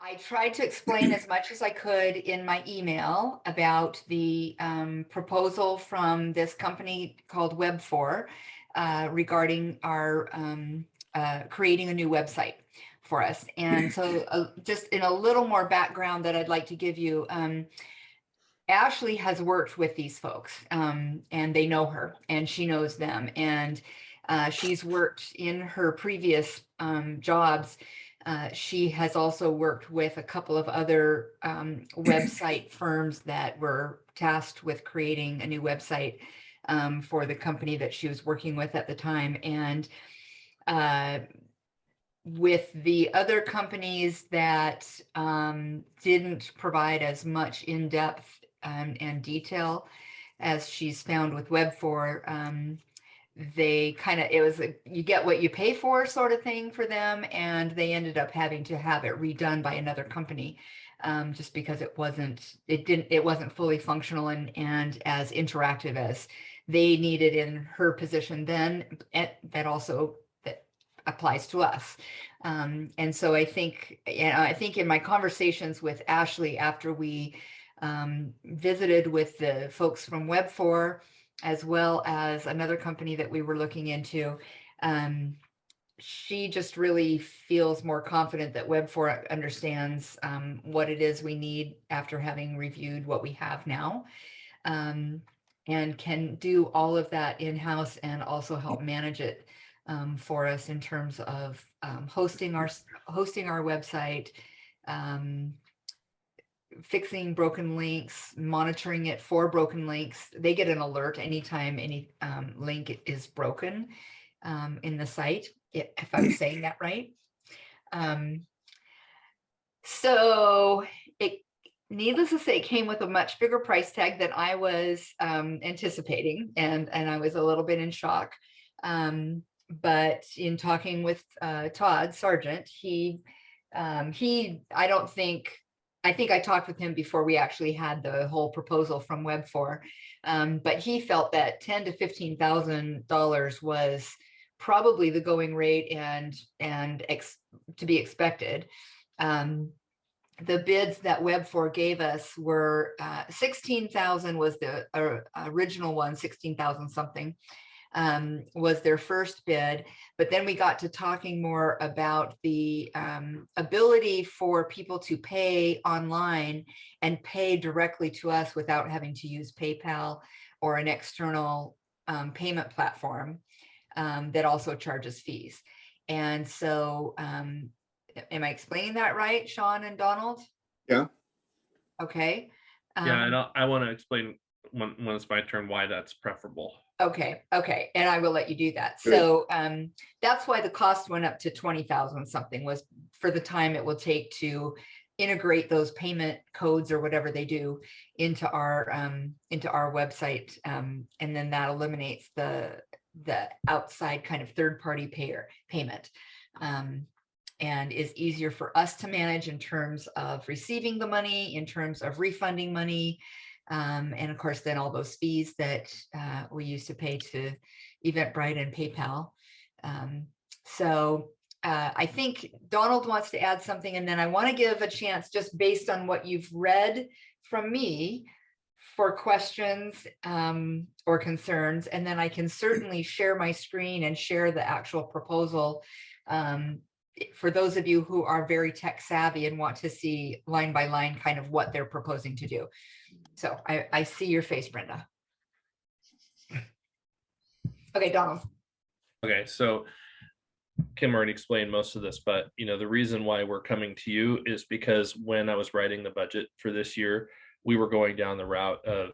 I tried to explain as much as I could in my email about the proposal from this company called Web4 regarding our creating a new website for us. And so just in a little more background that I'd like to give you, Ashley has worked with these folks and they know her and she knows them. And she's worked in her previous jobs. She has also worked with a couple of other website firms that were tasked with creating a new website for the company that she was working with at the time. And with the other companies that didn't provide as much in-depth and detail as she's found with Web4, they kind of, it was a, you get what you pay for sort of thing for them, and they ended up having to have it redone by another company just because it wasn't fully functional and as interactive as they needed in her position then. That also that applies to us. And so I think in my conversations with Ashley after we visited with the folks from Web4, as well as another company that we were looking into, she just really feels more confident that Web4 understands what it is we need after having reviewed what we have now, and can do all of that in-house and also help manage it for us in terms of hosting our website, fixing broken links, monitoring it for broken links. They get an alert anytime any link is broken in the site, if I'm saying that right. So it, needless to say, came with a much bigger price tag than I was anticipating, and I was a little bit in shock. But in talking with Todd Sargent, I think I talked with him before we actually had the whole proposal from Web4, but he felt that $10,000 to $15,000 was probably the going rate and to be expected. The bids that Web4 gave us were 16,000 was the original one, 16,000 something. Was their first bid, but then we got to talking more about the ability for people to pay online and pay directly to us without having to use PayPal or an external payment platform that also charges fees. And so, am I explaining that right, Sean and Donald? Yeah. Okay. Yeah, and I want to explain when it's my turn why that's preferable. Okay, and I will let you do that. Good. So that's why the cost went up to 20,000 something, was for the time it will take to integrate those payment codes or whatever they do into our website, and then that eliminates the outside kind of third-party payment, and is easier for us to manage in terms of receiving the money, in terms of refunding money. And of course, then all those fees that we used to pay to Eventbrite and PayPal. So I think Donald wants to add something, and then I want to give a chance, just based on what you've read from me, for questions or concerns, and then I can certainly share my screen and share the actual proposal for those of you who are very tech savvy and want to see line by line kind of what they're proposing to do. So I see your face, Brenda. Okay, Donald. Okay, so Kim already explained most of this, but the reason why we're coming to you is because when I was writing the budget for this year, we were going down the route of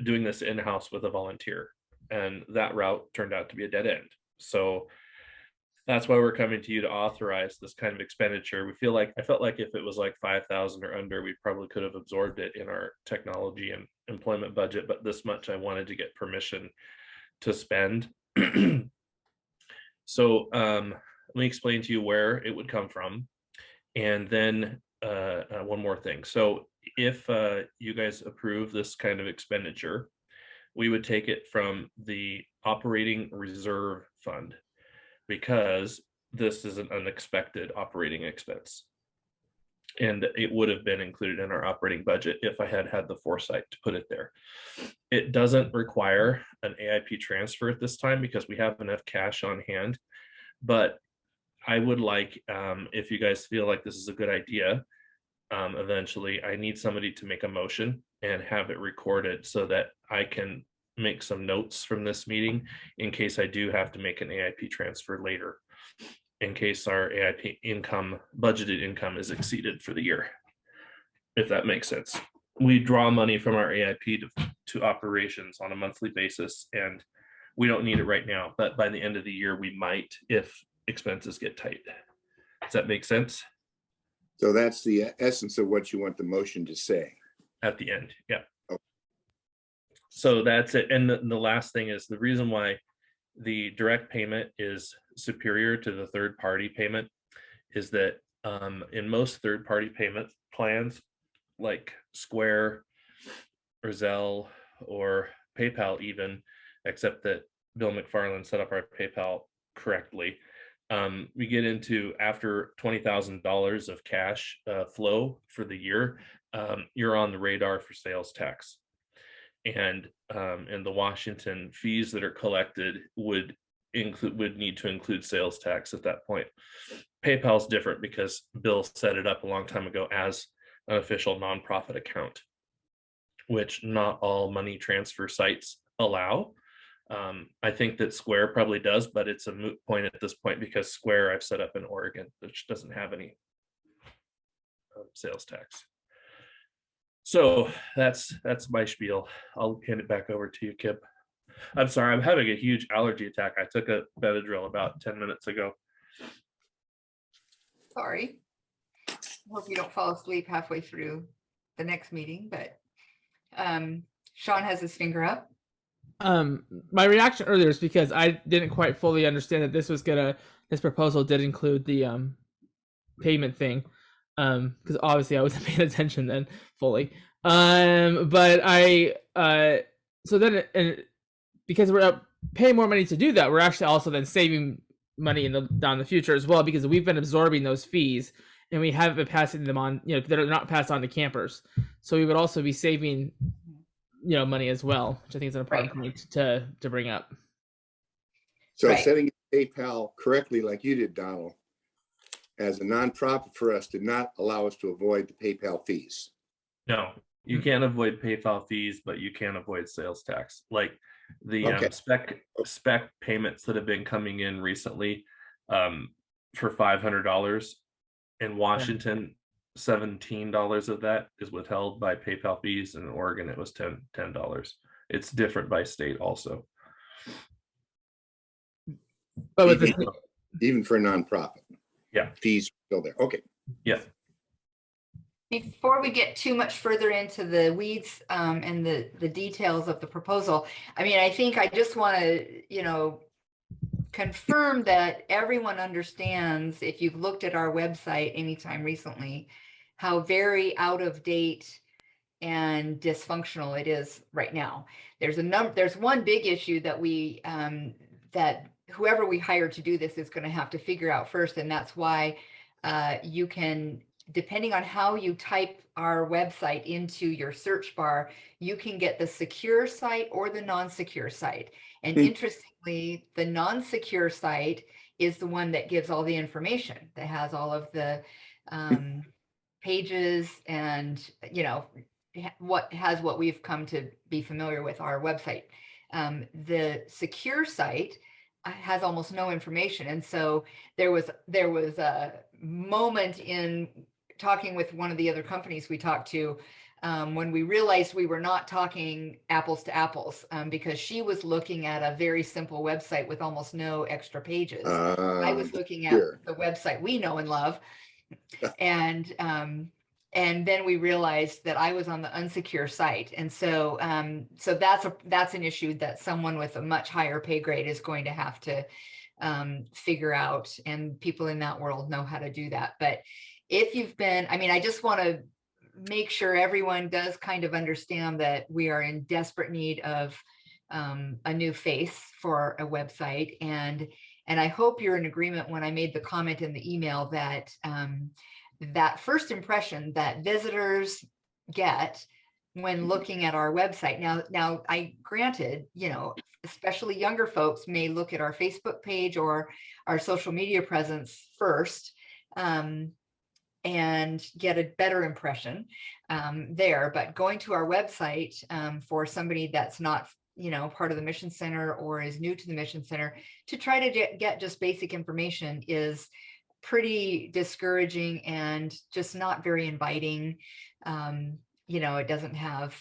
doing this in-house with a volunteer, and that route turned out to be a dead end. So that's why we're coming to you to authorize this kind of expenditure. I felt like if it was like 5,000 or under, we probably could have absorbed it in our technology and employment budget, but this much I wanted to get permission to spend. So let me explain to you where it would come from. And then one more thing. So if you guys approve this kind of expenditure, we would take it from the operating reserve fund, because this is an unexpected operating expense. And it would have been included in our operating budget if I had had the foresight to put it there. It doesn't require an AIP transfer at this time because we have enough cash on hand. But I would like, if you guys feel like this is a good idea, eventually I need somebody to make a motion and have it recorded so that I can make some notes from this meeting in case I do have to make an AIP transfer later, in case our AIP income, budgeted income, is exceeded for the year, if that makes sense. We draw money from our AIP to operations on a monthly basis, and we don't need it right now, but by the end of the year, we might if expenses get tight. Does that make sense? So that's the essence of what you want the motion to say. At the end, yeah. Okay. So that's it. And the last thing is the reason why the direct payment is superior to the third party payment is that in most third party payment plans like Square or Zelle or PayPal even, except that Bill McFarland set up our PayPal correctly, we get into after $20,000 of cash flow for the year, you're on the radar for sales tax. And the Washington fees that are collected would need to include sales tax at that point. PayPal's different because Bill set it up a long time ago as an official nonprofit account, which not all money transfer sites allow. I think that Square probably does, but it's a moot point at this point because Square I've set up in Oregon, which doesn't have any sales tax. So that's my spiel. I'll hand it back over to you, Kip. I'm sorry, I'm having a huge allergy attack. I took a Benadryl about 10 minutes ago. Sorry. Hope you don't fall asleep halfway through the next meeting, but Sean has his finger up. My reaction earlier is because I didn't quite fully understand that this proposal did include the payment thing. Because obviously I wasn't paying attention then fully. But so then because we're paying more money to do that, we're actually also then saving money down the future as well, because we've been absorbing those fees and we haven't been passing them on, that are not passed on to campers. So we would also be saving, money as well, which I think is an important point to bring up. So setting PayPal correctly, like you did, Donald, as a nonprofit for us did not allow us to avoid the PayPal fees. No, you can't avoid PayPal fees, but you can avoid sales tax. Like the spec payments that have been coming in recently for $500 in Washington, $17 of that is withheld by PayPal fees. In Oregon, it was $10. It's different by state also. But even for a nonprofit. Yeah. Fees still there. Okay. Yeah. Before we get too much further into the weeds and the details of the proposal, I think I just want to, confirm that everyone understands, if you've looked at our website anytime recently, how very out of date and dysfunctional it is right now. There's one big issue that that whoever we hire to do this is going to have to figure out first, and that's why you can, depending on how you type our website into your search bar, you can get the secure site or the non-secure site. And interestingly, the non-secure site is the one that gives all the information, that has all of the pages and, what we've come to be familiar with our website. The secure site has almost no information. And so there was a moment in talking with one of the other companies we talked to when we realized we were not talking apples to apples, because she was looking at a very simple website with almost no extra pages. I was looking at the website we know and love. And then we realized that I was on the unsecure site. And so that's an issue that someone with a much higher pay grade is going to have to figure out. And people in that world know how to do that. But if you've been, I just want to make sure everyone does kind of understand that we are in desperate need of a new face for a website. And I hope you're in agreement when I made the comment in the email that that first impression that visitors get when looking at our website. Now I granted, especially younger folks may look at our Facebook page or our social media presence first, and get a better impression there. But going to our website for somebody that's not, part of the Mission Center or is new to the Mission Center, to try to get just basic information is pretty discouraging and just not very inviting. It doesn't have,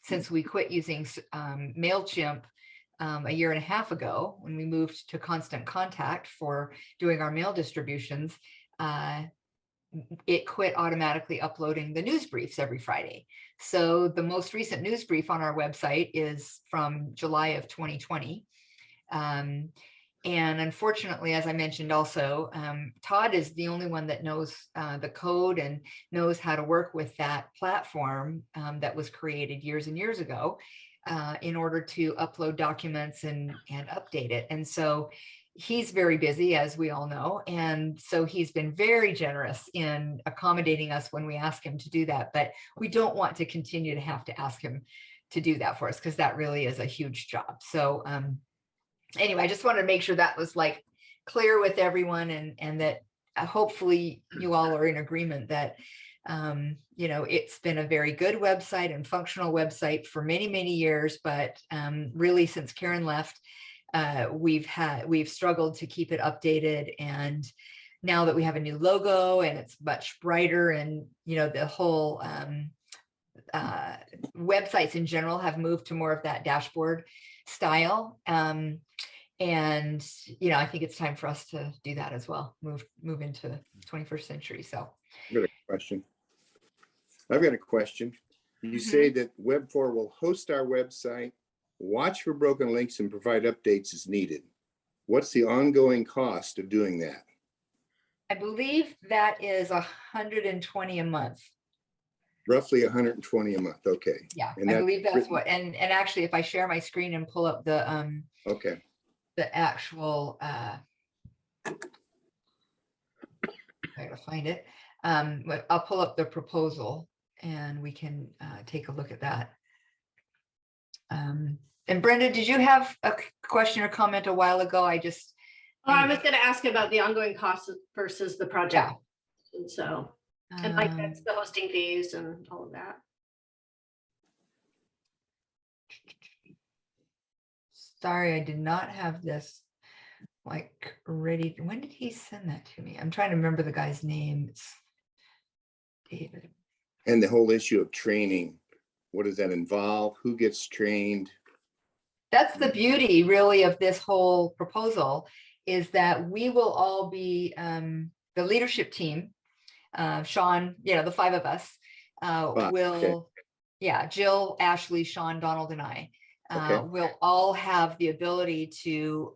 since we quit using MailChimp a year and a half ago, when we moved to Constant Contact for doing our mail distributions, it quit automatically uploading the news briefs every Friday. So the most recent news brief on our website is from July of 2020. And unfortunately, as I mentioned also, Todd is the only one that knows the code and knows how to work with that platform that was created years and years ago in order to upload documents and update it. And so he's very busy, as we all know. And so he's been very generous in accommodating us when we ask him to do that. But we don't want to continue to have to ask him to do that for us, because that really is a huge job. So anyway, I just wanted to make sure that was like clear with everyone, and that hopefully you all are in agreement that it's been a very good website and functional website for many, many years, but really since Karen left, we've struggled to keep it updated. And now that we have a new logo and it's much brighter, and the whole websites in general have moved to more of that dashboard style. And I think it's time for us to do that as well, move into the 21st century. So I've got a question. You say that Web4 will host our website, watch for broken links, and provide updates as needed. What's the ongoing cost of doing that? I believe that is $120 a month. Roughly 120 a month. Okay. Yeah, And I believe that's what, and actually, if I share my screen and pull up the okay. the actual I gotta find it. But I'll pull up the proposal and we can take a look at that. And Brenda, did you have a question or comment a while ago? I was going to ask about the ongoing costs versus the project. Yeah. And so, and that's the hosting fees and all of that. Sorry, I did not have this ready. When did he send that to me? I'm trying to remember the guy's name. It's David. And the whole issue of training, what does that involve? Who gets trained? That's the beauty really of this whole proposal, is that we will all be the leadership team. Sean, the five of us will, Jill, Ashley, Sean, Donald, and I will all have the ability to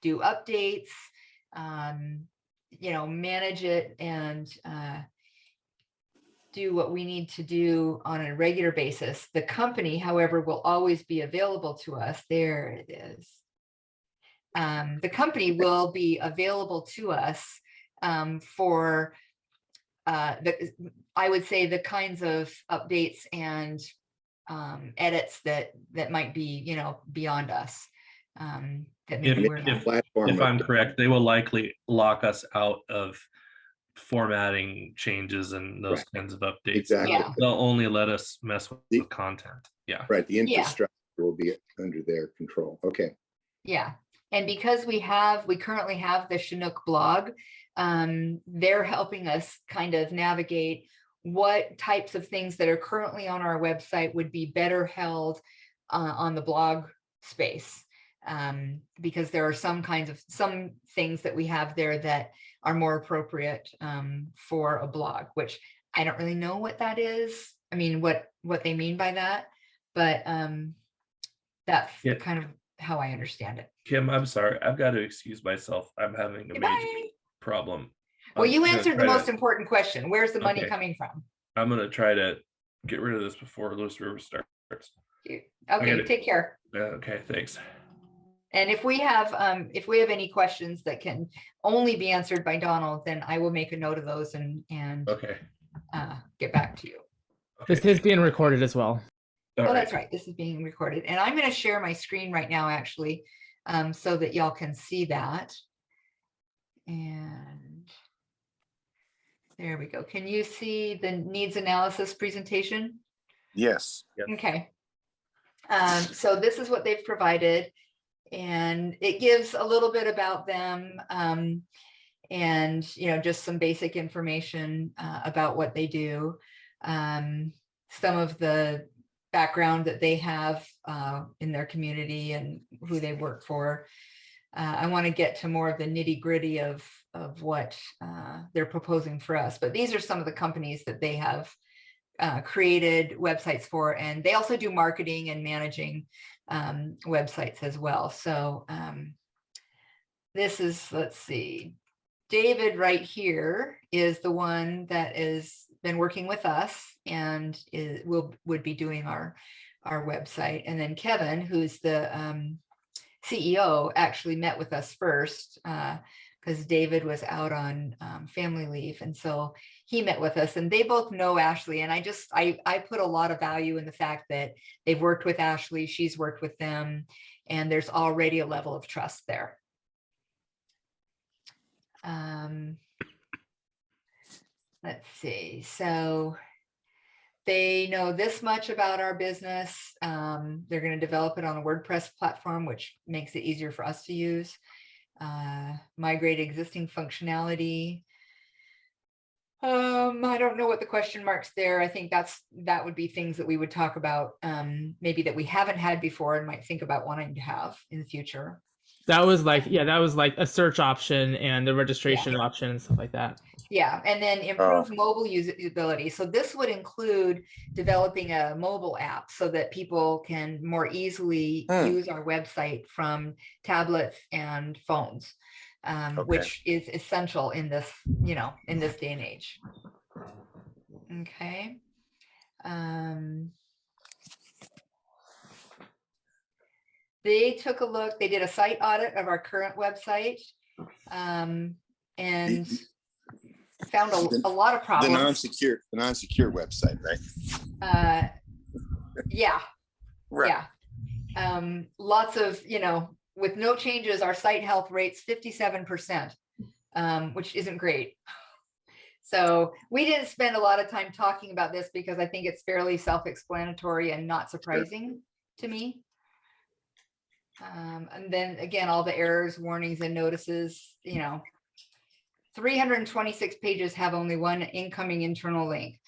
do updates, manage it, and do what we need to do on a regular basis. The company, however, will always be available to us. There it is. The company will be available to us for I would say the kinds of updates and edits that might be, beyond us. That maybe if I'm correct, they will likely lock us out of formatting changes and those kinds of updates. Exactly. Yeah. They'll only let us mess with the content. Yeah. Right. The infrastructure will be under their control. Okay. Yeah. And because we currently have the Chinook blog, they're helping us kind of navigate what types of things that are currently on our website would be better held on the blog space. Because there are some things that we have there that are more appropriate for a blog, which I don't really know what that is. I mean, what they mean by that, but that's kind of how I understand it. Kim, I'm sorry. I've got to excuse myself. I'm having a major problem. Well, you answered the most important question. Where's the money coming from? I'm going to try to get rid of this before Lewis River starts. Okay, take care. Okay, thanks. And if we have any questions that can only be answered by Donald, then I will make a note of those and Okay. get back to you. This is being recorded as well. All Oh, that's right. This is being recorded. And I'm going to share my screen right now, actually, so that y'all can see that. And there we go. Can you see the needs analysis presentation? Yes. Okay. So this is what they've provided, and it gives a little bit about them, and just some basic information about what they do, some of the background that they have in their community and who they work for. I want to get to more of the nitty gritty of what they're proposing for us, but these are some of the companies that they have created websites for, and they also do marketing and managing websites as well. So this is, let's see, David right here is the one that has been working with us and would be doing our website. And then Kevin, who's the CEO, actually met with us first because David was out on family leave. And so he met with us, and they both know Ashley. And I put a lot of value in the fact that they've worked with Ashley, she's worked with them, and there's already a level of trust there. Let's see. So they know this much about our business. They're going to develop it on a WordPress platform, which makes it easier for us to use. Migrate existing functionality. I don't know what the question marks there. I think that would be things that we would talk about, maybe that we haven't had before and might think about wanting to have in the future. That was like a search option and the registration option and stuff like that. Yeah, and then improve mobile usability. So this would include developing a mobile app so that people can more easily use our website from tablets and phones, which is essential in this, in this day and age. Okay. They took a look, they did a site audit of our current website, and found a lot of problems. The non-secure website, right? Yeah. Right. Yeah. Lots of, with no changes, our site health rate's 57%, which isn't great. So we didn't spend a lot of time talking about this because I think it's fairly self-explanatory and not surprising to me. And then again, all the errors, warnings, and notices, 326 pages have only one incoming internal link.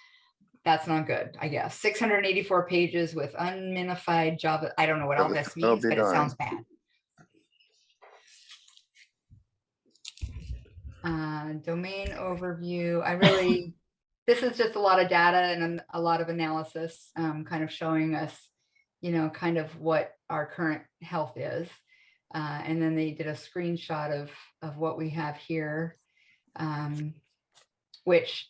That's not good, I guess. 684 pages with unminified Java. I don't know what all this means, but it sounds bad. Domain overview. This is just a lot of data and a lot of analysis, kind of showing us, kind of what our current health is. And then they did a screenshot of what we have here, which,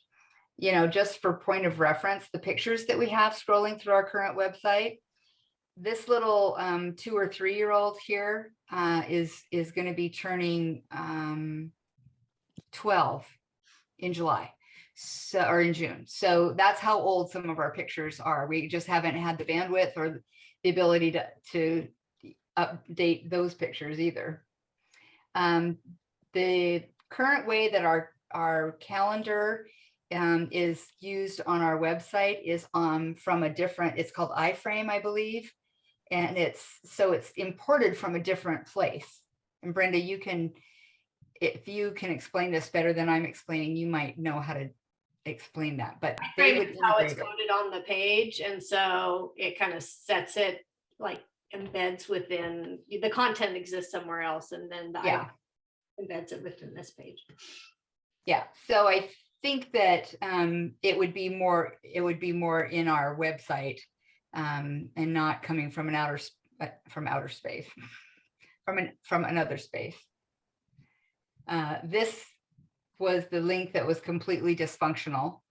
just for point of reference, the pictures that we have scrolling through our current website, this little 2 or 3 year old here is going to be turning 12 in July, or in June. So that's how old some of our pictures are. We just haven't had the bandwidth or the ability to update those pictures either. The current way that our calendar is used on our website is from a different, it's called iFrame, I believe. And it's imported from a different place. And Brenda, if you can explain this better than I'm explaining, you might know how to explain that. But they would how it's coded on the page, and so it kind of sets it, like embeds within the content exists somewhere else, and then embeds it within this page. Yeah. So I think that it would be more in our website, and not coming from outer space, from another space. This was the link that was completely dysfunctional,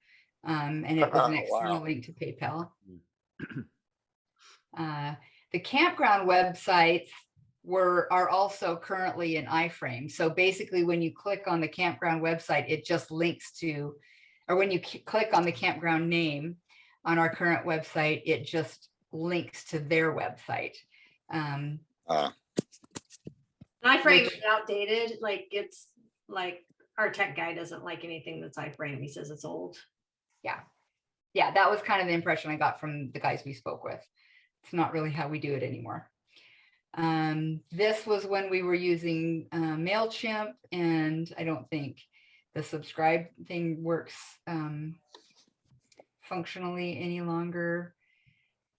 and it was an external link to PayPal. The campground websites are also currently in iframe. So basically when you click on the campground website, it just links to, or when you click on the campground name on our current website, it just links to their website. iFrame Which- is outdated, like it's like our tech guy doesn't like anything that's iFrame. He says it's old. Yeah, that was kind of the impression I got from the guys we spoke with. It's not really how we do it anymore. This was when we were using MailChimp, and I don't think the subscribe thing works functionally any longer.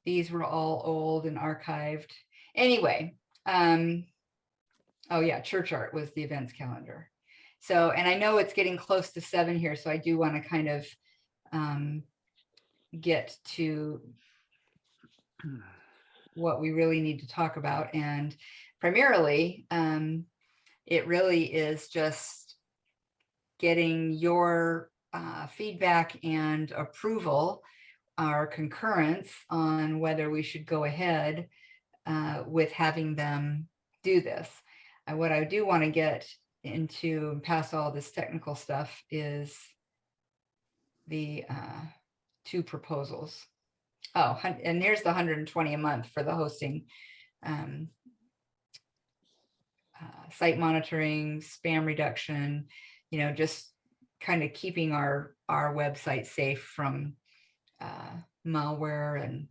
These were all old and archived. Anyway, oh yeah, Church Art was the events calendar. So, and I know it's getting close to 7 here, so I do want to kind of get to what we really need to talk about. And primarily, it really is just getting your feedback and approval or concurrence on whether we should go ahead with having them do this. And what I do want to get into and pass all this technical stuff is the 2 proposals. Oh, and there's the 120 a month for the hosting, site monitoring, spam reduction, just kind of keeping our website safe from malware and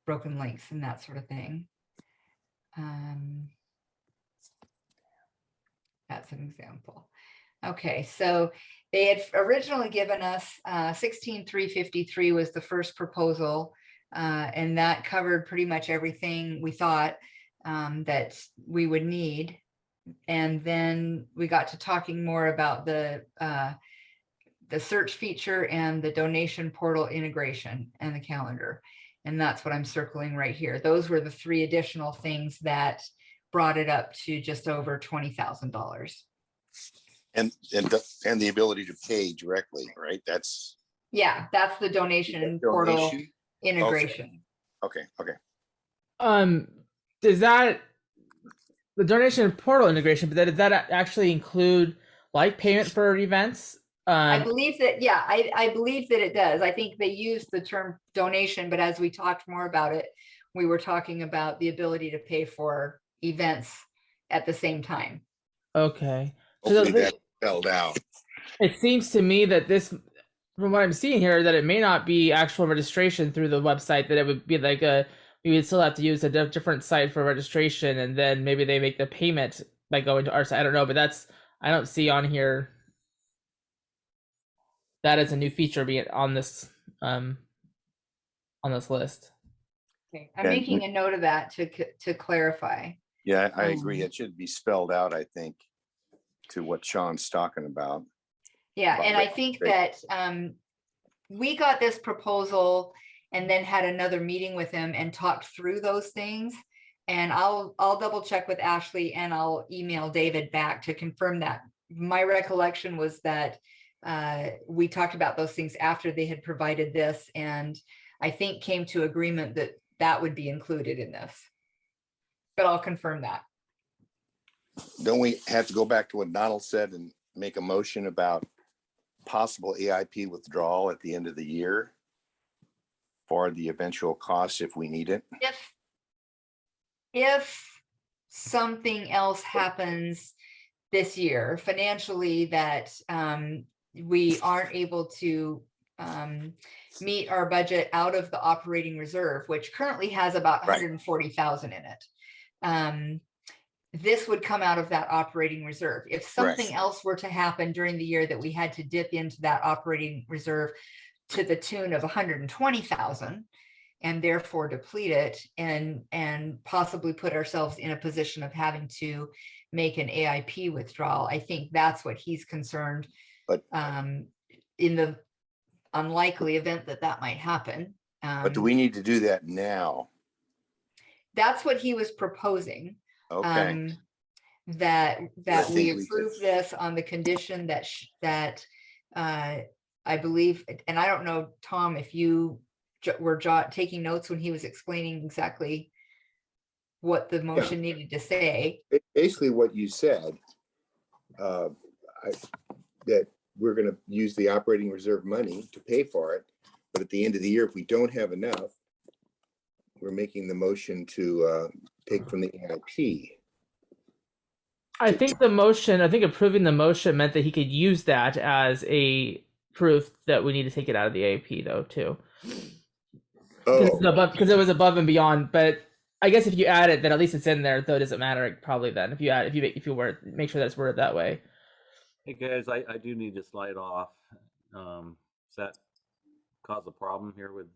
broken links and that sort of thing. That's an example. Okay, so they had originally given us 16,353 was the first proposal, and that covered pretty much everything we thought that we would need. And then we got to talking more about the search feature and the donation portal integration and the calendar. And that's what I'm circling right here. Those were the 3 additional things that brought it up to just over $20,000. And the ability to pay directly, right? That's That's the donation portal donation. integration. Okay. Does that the donation portal integration, but does that actually include like payment for events? I believe that, I believe that it does. I think they use the term donation, but as we talked more about it, we were talking about the ability to pay for events at the same time. Okay. Hopefully that's spelled out. It seems to me that this, from what I'm seeing here, that it may not be actual registration through the website, that it would be like we would still have to use a different site for registration, and then maybe they make the payment by going to our site. I don't know, but I don't see on here that is a new feature being on this list. Okay, I'm And- making a note of that to clarify. Yeah, I agree. It should be spelled out, I think, to what Sean's talking about. Yeah, About and I think that we got this proposal and then had another meeting with him and talked through those things. And I'll double check with Ashley and I'll email David back to confirm that. My recollection was that we talked about those things after they had provided this, and I think came to agreement that that would be included in this. But I'll confirm that. Don't we have to go back to what Donald said and make a motion about possible AIP withdrawal at the end of the year for the eventual costs if we need it? If something else happens this year financially that we aren't able to meet our budget out of the operating reserve, which currently has about Right. 140,000 in it. This would come out of that operating reserve. If something else were to happen during the year that we had to dip into that operating reserve to the tune of 120,000 and therefore deplete it and possibly put ourselves in a position of having to make an AIP withdrawal, I think that's what he's concerned. But in the unlikely event that might happen. But do we need to do that now? That's what he was proposing. Okay. That I we think we approve could- this on the condition that I believe, and I don't know, Tom, if you were taking notes when he was explaining exactly what the motion needed to say. Basically what you said, that we're gonna use the operating reserve money to pay for it. But at the end of the year, if we don't have enough, we're making the motion to take from the AIP. I think approving the motion meant that he could use that as a proof that we need to take it out of the AP though too. Oh, Because it was above and beyond. But I guess if you add it, then at least it's in there. Though it doesn't matter probably then if you make sure that it's worded that way. Hey guys, I do need to slide off. Does that cause a problem here with?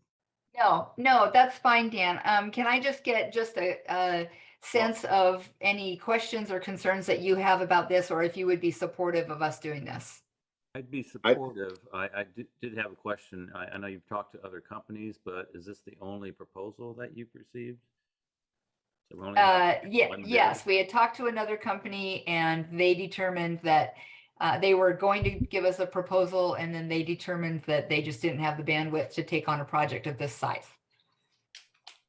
No, that's fine, Dan. Can I just get just a sense of any questions or concerns that you have about this, or if you would be supportive of us doing this? I'd be supportive. I did have a question. I know you've talked to other companies, but is this the only proposal that you've received? So we only have one bid? Yes, we had talked to another company and they determined that they were going to give us a proposal, and then they determined that they just didn't have the bandwidth to take on a project of this size.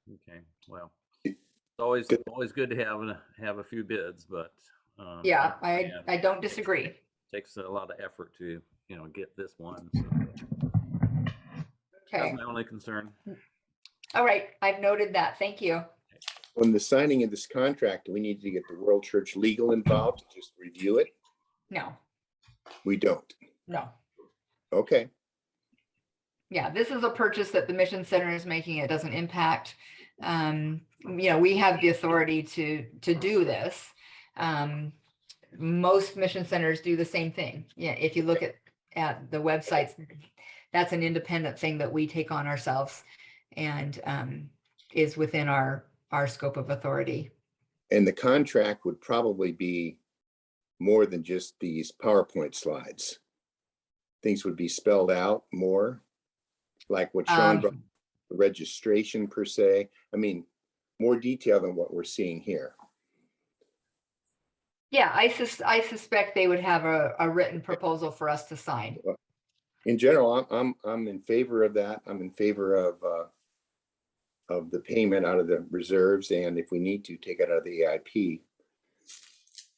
Okay, well, it's always good to have a few bids, but Yeah, I don't disagree. takes a lot of effort to get this one. So Okay, that's my only concern. all right, I've noted that. Thank you. when the signing of this contract, do we need to get the World Church Legal involved to just review it? No, We don't. no. Okay, Yeah, this is a purchase that the Mission Center is making. It doesn't impact, we have the authority to do this. Most mission centers do the same thing. Yeah, if you look at the websites, that's an independent thing that we take on ourselves and is within our scope of authority. and the contract would probably be more than just these PowerPoint slides. Things would be spelled out more, like what Sean brought, the registration per se. I mean, more detail than what we're seeing here. Yeah, I suspect they would have a written proposal for us to sign. In general, I'm in favor of that. I'm in favor of the payment out of the reserves, and if we need to take it out of the AIP.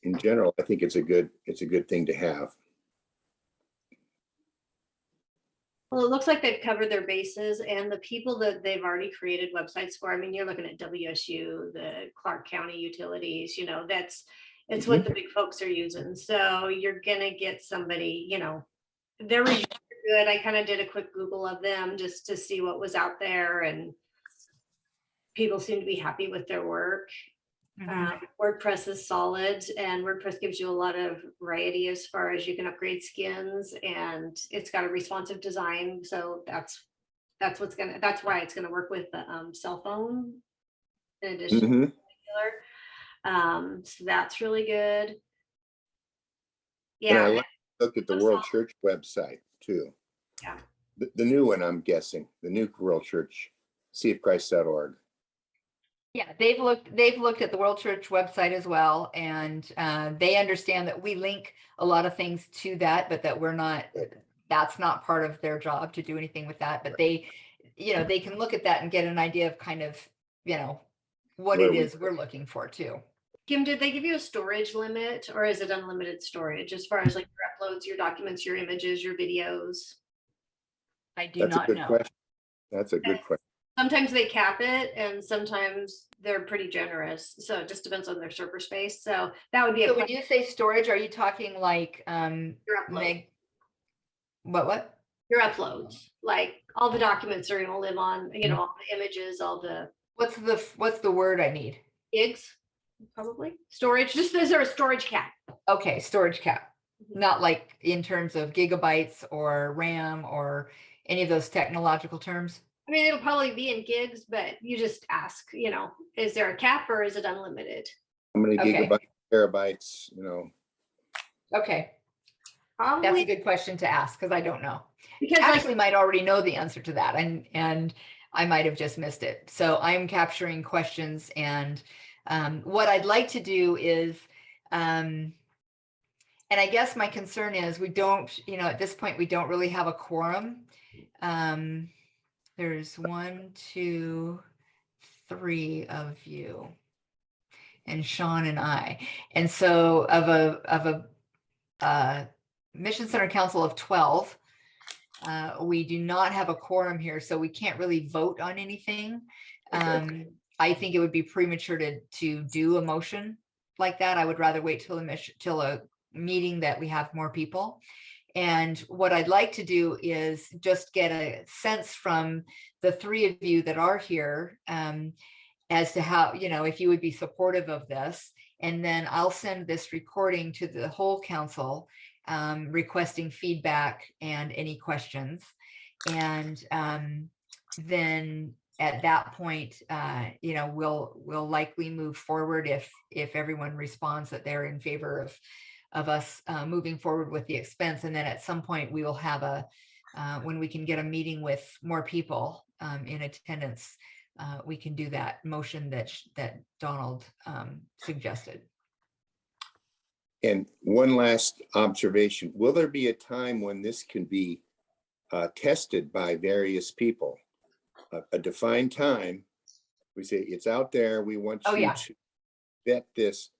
In general, I think it's a good thing to have. Well, it looks like they've covered their bases, and the people that they've already created websites for. I mean, you're looking at WSU, the Clark County Utilities, it's what the big folks are using. So you're gonna get somebody, they're really good. I kind of did a quick Google of them just to see what was out there, and people seem to be happy with their work. WordPress is solid, and WordPress gives you a lot of variety as far as you can upgrade skins, and it's got a responsive design. So that's why it's gonna work with the cell phone in addition to regular. So that's really good. And I Yeah, looked at the World Church website too. Yeah. The new one, I'm guessing, the new World Church, seeofchrist.org. Yeah, they've looked at the World Church website as well, and they understand that we link a lot of things to that, but that's not part of their job to do anything with that. But they can look at that and get an idea of kind of, what it is we're looking for too. Kim, did they give you a storage limit, or is it unlimited storage as far as like your uploads, your documents, your images, your videos? I do That's a not good know. question. That's a good question. Sometimes they cap it, and sometimes they're pretty generous. So it just depends on their server space. So that would be So when you say storage, are you talking like your upload. what? Your uploads, like all the documents are gonna live on, all the images, all the What's the word I need? gigs, probably. Storage, just is there a storage cap? Okay, storage cap. Not like in terms of gigabytes or RAM or any of those technological terms. I mean, it'll probably be in gigs, but you just ask, is there a cap or is it unlimited? How many Okay. gigabytes, terabytes, Okay, that's a Probably good question to ask because I don't know. because Ashley might already know the answer to that, and I might have just missed it. So I'm capturing questions, and what I'd like to do is, and I guess my concern is we don't, at this point, we don't really have a quorum. There's 1, 2, 3 of you. and Sean and I. And so of a Mission Center Council of 12, we do not have a quorum here, so we can't really vote on anything. I think it would be premature to do a motion like that. I would rather wait till a meeting that we have more people. And what I'd like to do is just get a sense from the three of you that are here as to how, if you would be supportive of this. And then I'll send this recording to the whole council, requesting feedback and any questions. And then at that point, we'll likely move forward if everyone responds that they're in favor of us moving forward with the expense. And then at some point we will have when we can get a meeting with more people in attendance, we can do that motion that Donald suggested. And one last observation, will there be a time when this can be tested by various people? A defined time, we say it's out there, we want you to vet this.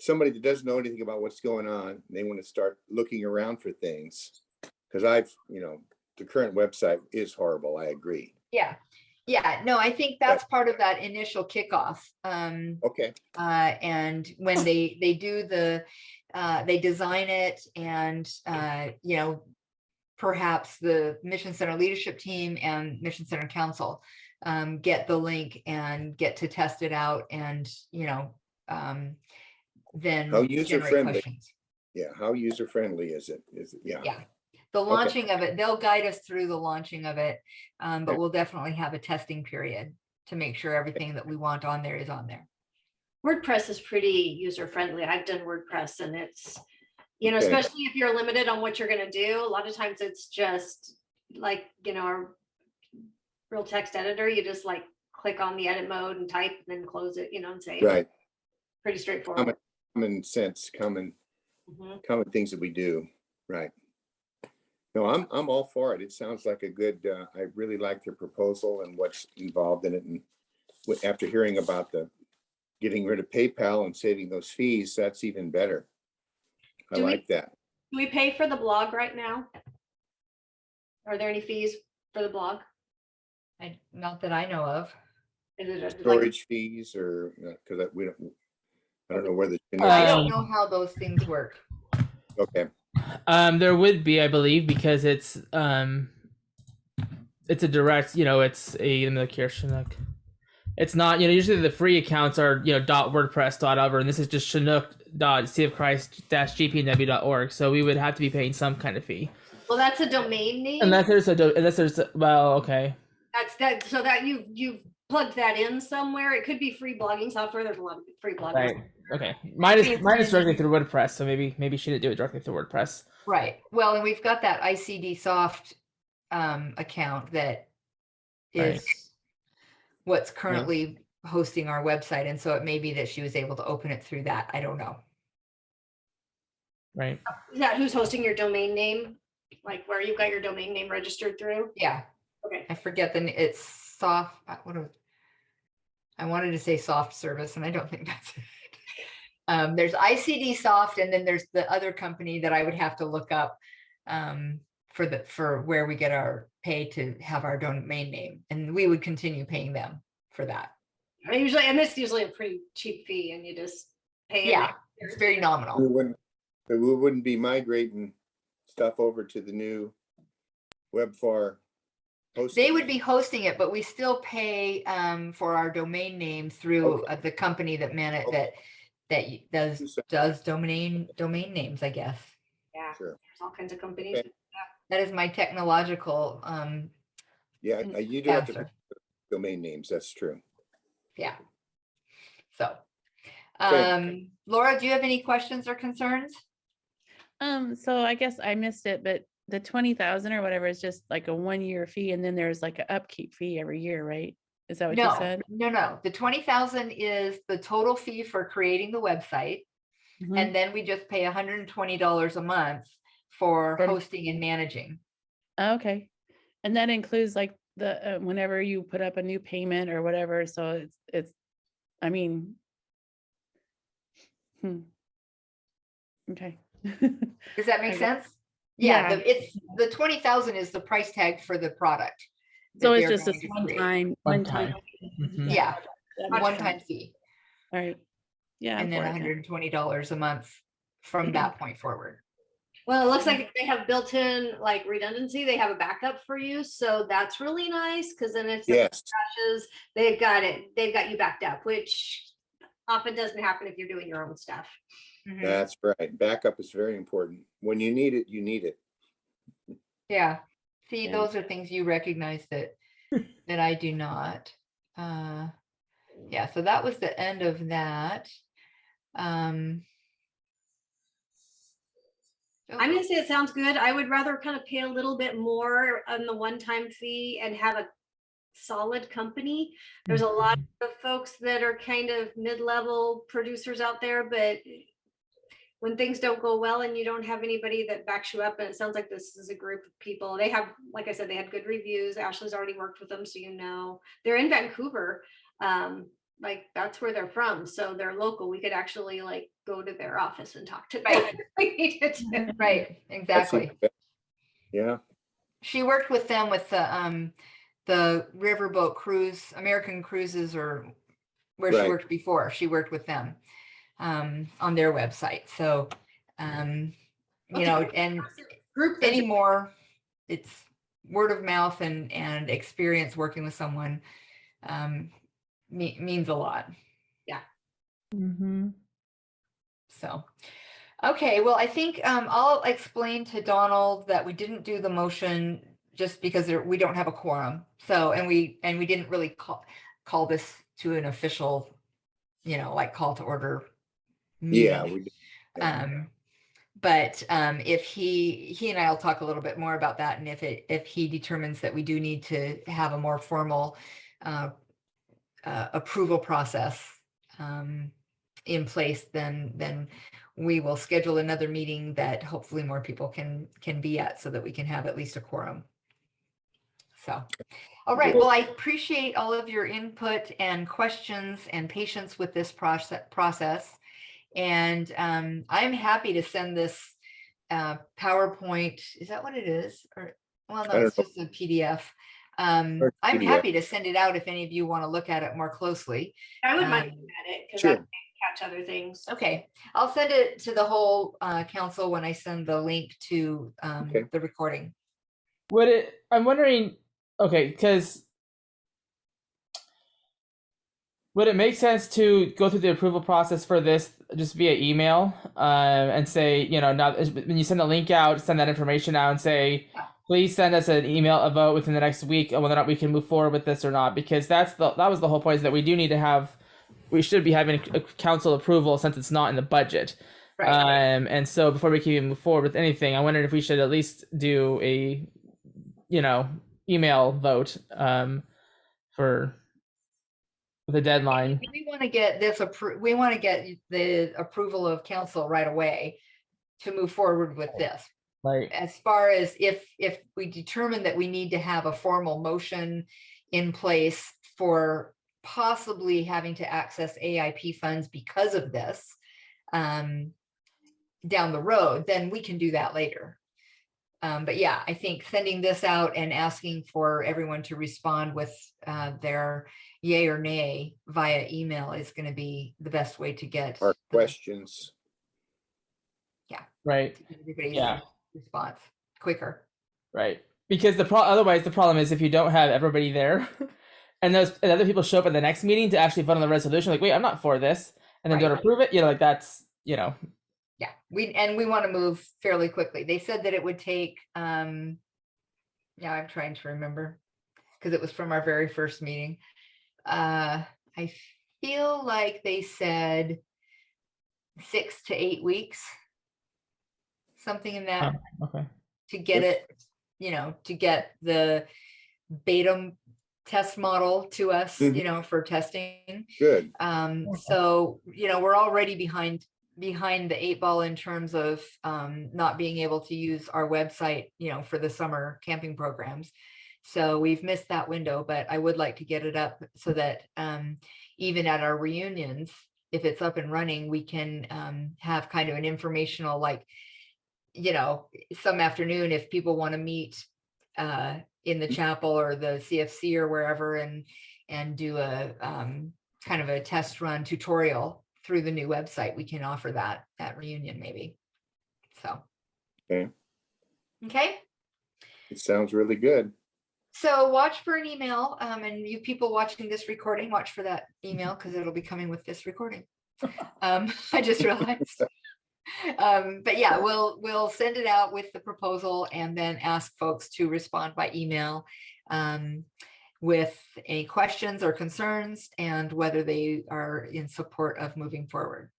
Somebody that doesn't know anything about what's going on, they want to start looking around for things. Because the current website is horrible, I agree. Yeah. No, I think that's part of that initial kickoff. Okay. And when they do they design it, and perhaps the Mission Center leadership team and Mission Center Council get the link and get to test it out, and then How user friendly? questions. Yeah, how user friendly is it? Yeah. The launching of it, they'll guide us through the launching of it, but we'll definitely have a testing period to make sure everything that we want on there is on there. WordPress is pretty user friendly. I've done WordPress, and it's, especially if you're limited on what you're going to do. A lot of times it's just like, a real text editor. You just like click on the edit mode and type, and then close it, and save. Right. Pretty straightforward. Common sense, common things that we do. Right. No, I'm all for it. It sounds like a good, I really like the proposal and what's involved in it. And after hearing about getting rid of PayPal and saving those fees, that's even better. I like that. Do we pay for the blog right now? Are there any fees for the blog? Not that I know of. Is it Storage fees, or because I don't know where the. I don't know how those things work. Okay. There would be, I believe, because it's a direct, it's it's not, usually the free accounts are, .wordpress.over, and this is just chinook.seaofchrist-gpnw.org. So we would have to be paying some kind of fee. Well, that's a domain name. Unless there's okay. That's that. So that you plugged that in somewhere. It could be free blogging software. There's a lot of free blogging. Right. Okay. Mine is directly through WordPress, so maybe she didn't do it directly through WordPress. Right. Well, and we've got that ICD Soft account that is what's currently hosting our website, and so it may be that she was able to open it through that. I don't know. Right. Is that who's hosting your domain name? Like where you've got your domain name registered through? Yeah. Okay. I forget it's soft. I wanted to say Soft Service, and I don't think that's it. There's ICD Soft, and then there's the other company that I would have to look up for where we get our pay to have our domain name, and we would continue paying them for that. It's usually a pretty cheap fee, and you just pay. Yeah, it's very nominal. We wouldn't be migrating stuff over to the new WebFar hosting. They would be hosting it, but we still pay for our domain name through the company that does domain names, I guess. Yeah, Sure. There's all kinds of companies. Okay. That is my technological Yeah, you do have to answer. put domain names. That's true. Yeah. So, Good. Laura, do you have any questions or concerns? So I guess I missed it, but the 20,000 or whatever is just like a 1-year fee, and then there's like an upkeep fee every year, right? Is that what you said? No. The 20,000 is the total fee for creating the website, and then we just pay $120 a month for hosting and managing. Okay, and that includes like the whenever you put up a new payment or whatever. So it's I mean, Okay. Does that make I get- sense? Yeah, Yeah. it's the 20,000 is the price tag for the product. So that it's they're just a going to create. One one time. time. Mhm. Yeah, That makes one-time sense. fee, All right. Yeah. I'm and then for it then. $120 a month from that point forward. Well, it looks like they have built-in like redundancy. They have a backup for you. So that's really nice because then if something Yes, crashes, they've got it. They've got you backed up, which often doesn't happen if you're doing your own stuff. Mhm. that's right. Backup is very important. When you need it, you need it. Yeah, see, Yeah. those are things you recognize that I do not. Yeah, so that was the end of that. I'm gonna say it sounds good. I would rather kind of pay a little bit more on the one-time fee and have a solid company. There's a lot of folks that are kind of mid-level producers out there, but when things don't go well and you don't have anybody that backs you up, and it sounds like this is a group of people. They have, like I said, they had good reviews. Ashley's already worked with them, so you know. They're in Vancouver. Like that's where they're from. So they're local. We could actually like go to their office and talk to them. Right. if we needed to. Right, That's exactly. even better. Yeah, She worked with them with the riverboat cruise, American Cruises, or where she Right. worked before. She worked with them on their website. So, you know, and Group that- anymore, it's word of mouth and experience working with someone means a lot. Mhm. So, okay, well, I think I'll explain to Donald that we didn't do the motion just because we don't have a quorum. So, and we didn't really call this to an official, you know, like call to order yeah. meeting. Yeah. But if he and I'll talk a little bit more about that, and if he determines that we do need to have a more formal approval process in place, then we will schedule another meeting that hopefully more people can be at, so that we can have at least a quorum. So, all right. Well, I appreciate all of your input and questions and patience with this process. And I'm happy to send this PowerPoint. Is that what it is? Or, well, no, I it's don't just a PDF. Or I'm PDF. happy to send it out if any of you want to look at it more closely. I would mind Um, looking at it because I Sure. can catch other things. Okay, I'll send it to the whole council when I send the link to Okay. the recording. I'm wondering, okay, because would it make sense to go through the approval process for this just via email and say, you know, now when you send the link out, send that information out and say, please send us an email, a vote within the next week on whether or not we can move forward with this or not, because that was the whole point, is that we should be having a council approval since it's not in the budget. Right. And so before we can even move forward with anything, I wondered if we should at least do a, you know, email vote for the deadline. We want to get this we want to get the approval of council right away to move forward with this. Right. As far as if we determine that we need to have a formal motion in place for possibly having to access AIP funds because of this down the road, then we can do that later. But yeah, I think sending this out and asking for everyone to respond with their yay or nay via email is going to be the best way to get Our questions. Right. everybody's Yeah. response quicker. Right. Because otherwise the problem is if you don't have everybody there and other people show up at the next meeting to actually vote on the resolution, like, wait, I'm not for this, and then Right. don't approve it, you know, like that's, you know. Yeah, we want to move fairly quickly. They said that it would take yeah, I'm trying to remember because it was from our very first meeting. I feel like they said 6 to 8 weeks, something in that, Okay. to get it, you know, to get the beta test model to us, Mhm. you know, for testing. Good. So, you know, we're already behind the 8 ball in terms of not being able to use our website, you know, for the summer camping programs. So we've missed that window, but I would like to get it up so that even at our reunions, if it's up and running, we can have kind of an informational, like, you know, some afternoon if people want to meet in the chapel or the CFC or wherever and do a kind of a test run tutorial through the new website, we can offer that at reunion maybe. So. Okay. Okay. It sounds really good. So watch for an email, and you people watching this recording, watch for that email because it'll be coming with this recording. I just realized. But yeah, we'll send it out with the proposal and then ask folks to respond by email with any questions or concerns and whether they are in support of moving forward.